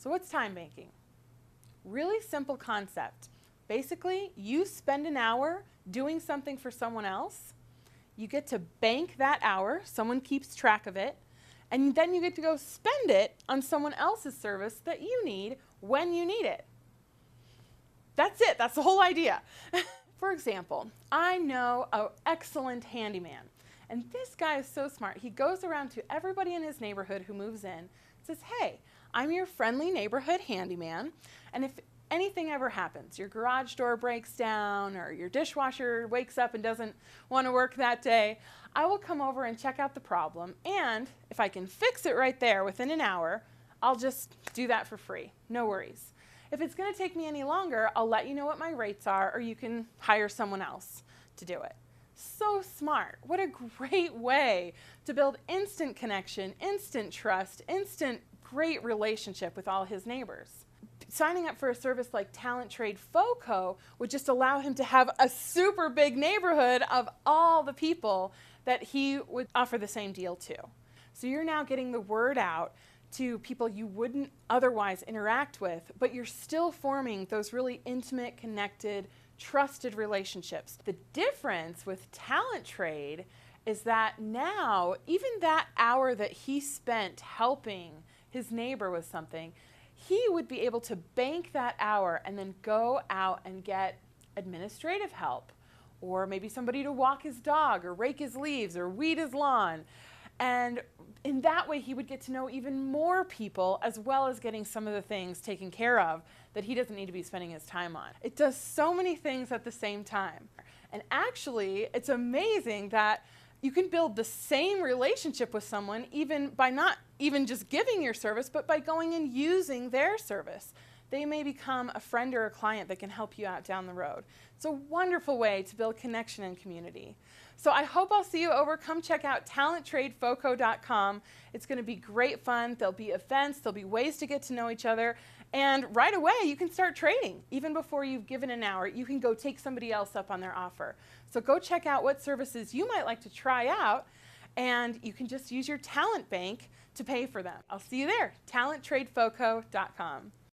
So what's time banking? Really simple concept. Basically, you spend an hour doing something for someone else. You get to bank that hour. Someone keeps track of it. And then you get to go spend it on someone else's service that you need when you need it. That's it. That's the whole idea. For example, I know an excellent handyman. And this guy is so smart. He goes around to everybody in his neighborhood who moves in and says, hey, I'm your friendly neighborhood handyman. And if anything ever happens, your garage door breaks down or your dishwasher wakes up and doesn't want to work that day, I will come over and check out the problem. And if I can fix it right there within an hour, I'll just do that for free. No worries. If it's going to take me any longer, I'll let you know what my rates are, or you can hire someone else to do it. So smart. What a great way to build instant connection, instant trust, instant great relationship with all his neighbors. Signing up for a service like Talent Trade FOCO would just allow him to have a super big neighborhood of all the people that he would offer the same deal to. So you're now getting the word out to people you wouldn't otherwise interact with, but you're still forming those really intimate, connected, trusted relationships. The difference with Talent Trade is that now, even that hour that he spent helping his neighbor with something, he would be able to bank that hour and then go out and get administrative help, or maybe somebody to walk his dog or rake his leaves or weed his lawn. And in that way, he would get to know even more people, as well as getting some of the things taken care of that he doesn't need to be spending his time on. It does so many things at the same time. And actually, it's amazing that you can build the same relationship with someone even by not even just giving your service, but by going and using their service. They may become a friend or a client that can help you out down the road. It's a wonderful way to build connection and community. So I hope I'll see you over. Come check out talenttradefoco.com. It's going to be great fun. There'll be events. There'll be ways to get to know each other. And right away, you can start trading. Even before you've given an hour, you can go take somebody else up on their offer. So go check out what services you might like to try out, and you can just use your talent bank to pay for them. I'll see you there, talenttradefoco.com.